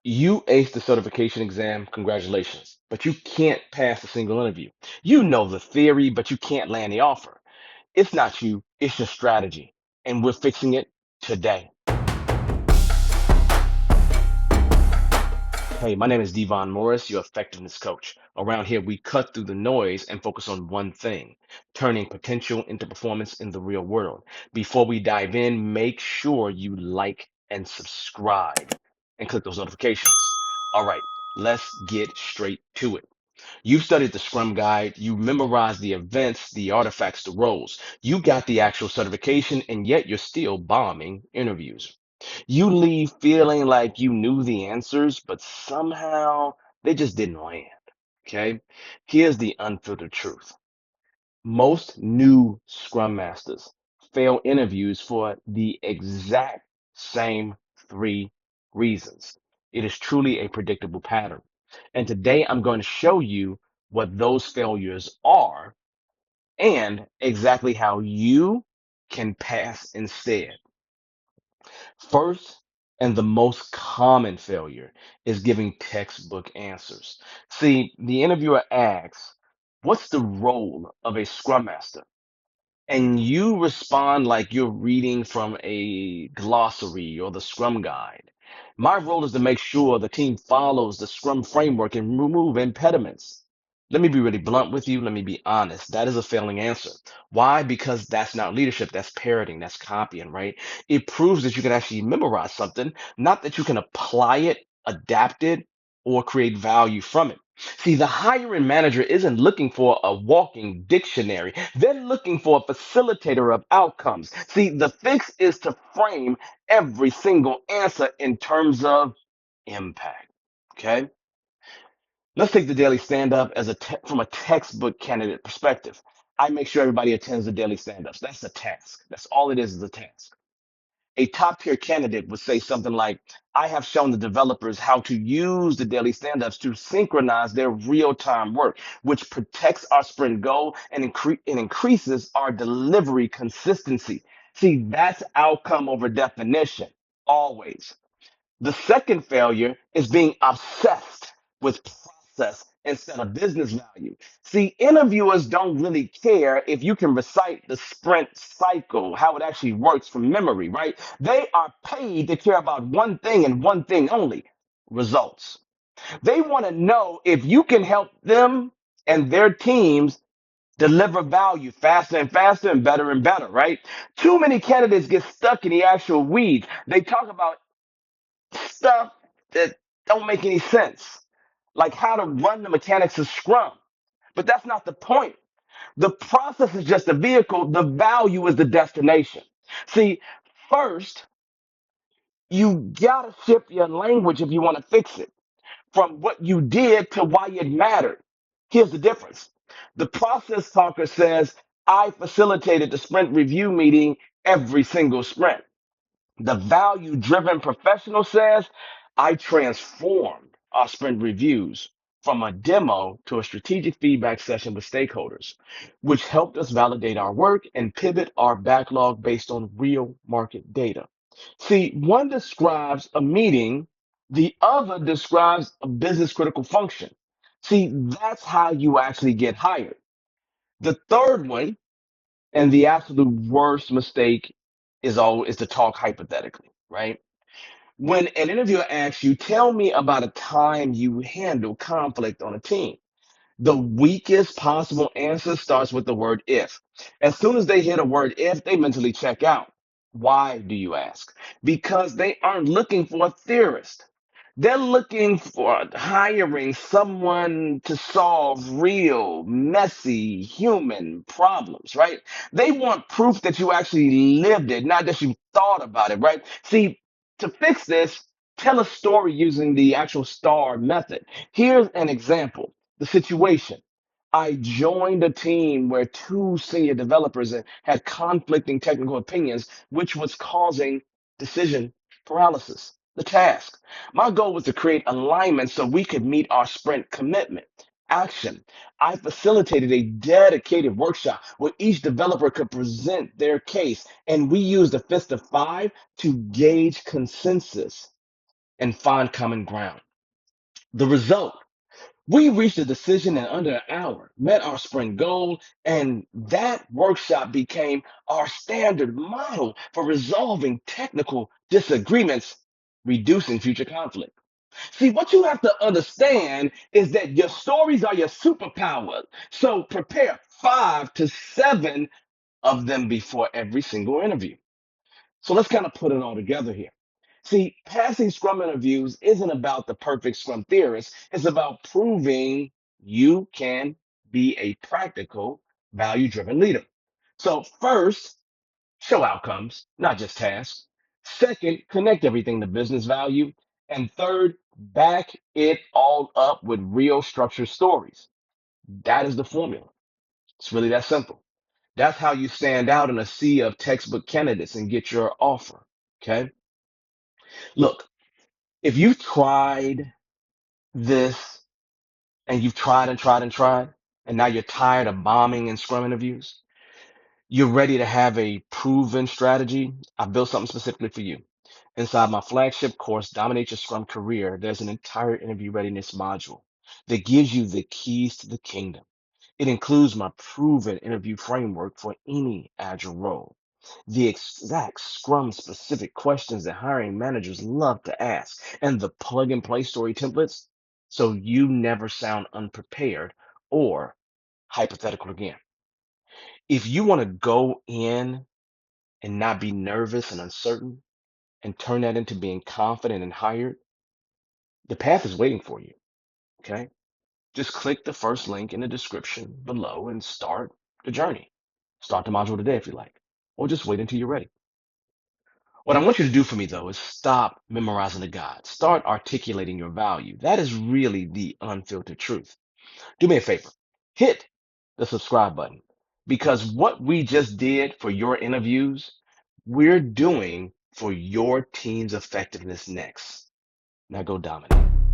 You aced the certification exam, congratulations, but you can't pass a single interview. You know the theory, but you can't land the offer. It's not you, it's your strategy, and we're fixing it today. Hey, my name is Devon Morris, your effectiveness coach. Around here, we cut through the noise and focus on one thing, turning potential into performance in the real world. Before we dive in, make sure you like and subscribe and click those notifications. All right, let's get straight to it. You've studied the Scrum Guide, you memorized the events, the artifacts, the roles. You got the actual certification, and yet you're still bombing interviews. You leave feeling like you knew the answers, but somehow they just didn't land. Okay? Here's the unfiltered truth. Most new Scrum Masters fail interviews for the exact same three reasons. It is truly a predictable pattern. And today I'm going to show you what those failures are and exactly how you can pass instead. First, and the most common failure is giving textbook answers. See, the interviewer asks, what's the role of a Scrum Master? And you respond like you're reading from a glossary or the Scrum Guide. My role is to make sure the team follows the Scrum framework and remove impediments. Let me be really blunt with you. Let me be honest. That is a failing answer. Why? Because that's not leadership. That's parroting. That's copying, right? It proves that you can actually memorize something, not that you can apply it, adapt it, or create value from it. See, the hiring manager isn't looking for a walking dictionary. They're looking for a facilitator of outcomes. See, the fix is to frame every single answer in terms of impact. Okay. Let's take the daily stand up as from a textbook candidate perspective. I make sure everybody attends the daily stand ups. That's a task. That's all it is a task. A top tier candidate would say something like, I have shown the developers how to use the daily stand-ups to synchronize their real-time work, which protects our sprint goal and increases our delivery consistency. See, that's outcome over definition, always. The second failure is being obsessed with process instead of business value. See, interviewers don't really care if you can recite the sprint cycle, how it actually works from memory, right? They are paid to care about one thing and one thing only, results. They want to know if you can help them and their teams deliver value faster and faster and better, right? Too many candidates get stuck in the actual weeds. They talk about stuff that don't make any sense, like how to run the mechanics of Scrum. But that's not the point. The process is just a vehicle. The value is the destination. See, first, you gotta shift your language if you want to fix it from what you did to why it mattered. Here's the difference. The process talker says, I facilitated the sprint review meeting every single sprint. The value driven professional says, I transformed our sprint reviews from a demo to a strategic feedback session with stakeholders, which helped us validate our work and pivot our backlog based on real market data. See, one describes a meeting, the other describes a business critical function. See, that's how you actually get hired. The third one, and the absolute worst mistake is to talk hypothetically, right? When an interviewer asks you, tell me about a time you handle conflict on a team. The weakest possible answer starts with the word if. As soon as they hear the word if, they mentally check out. Why do you ask? Because they aren't looking for a theorist. They're looking for hiring someone to solve real, messy human problems, right? They want proof that you actually lived it, not that you thought about it, right? See, to fix this, tell a story using the actual STAR method. Here's an example. The situation. I joined a team where two senior developers had conflicting technical opinions, which was causing decision paralysis. The task. My goal was to create alignment so we could meet our sprint commitment. Action. I facilitated a dedicated workshop where each developer could present their case, and we used a fist of five to gauge consensus. and find common ground. The result, we reached a decision in under an hour, met our sprint goal, and that workshop became our standard model for resolving technical disagreements, reducing future conflict. See, what you have to understand is that your stories are your superpower. So prepare 5 to 7 of them before every single interview. So let's kind of put it all together here. See, passing Scrum interviews isn't about the perfect Scrum theorist. It's about proving you can be a practical, value-driven leader. So first, show outcomes, not just tasks. Second, connect everything to business value. And third, back it all up with real structured stories. That is the formula. It's really that simple. That's how you stand out in a sea of textbook candidates and get your offer. Okay. Look, if you've tried this and you've tried and tried and tried, and now you're tired of bombing in Scrum interviews, you're ready to have a proven strategy, I built something specifically for you. Inside my flagship course, Dominate Your Scrum Career, there's an entire interview readiness module that gives you the keys to the kingdom. It includes my proven interview framework for any agile role, the exact Scrum specific questions that hiring managers love to ask, and the plug and play story templates so you never sound unprepared or hypothetical again. If you want to go in and not be nervous and uncertain and turn that into being confident and hired, the path is waiting for you. Okay. Just click the first link in the description below and start the journey. Start the module today if you like, or just wait until you're ready. What I want you to do for me though is stop memorizing the guide. Start articulating your value. That is really the unfiltered truth. Do me a favor, hit the subscribe button because what we just did for your interviews, we're doing for your team's effectiveness next. Now go dominate.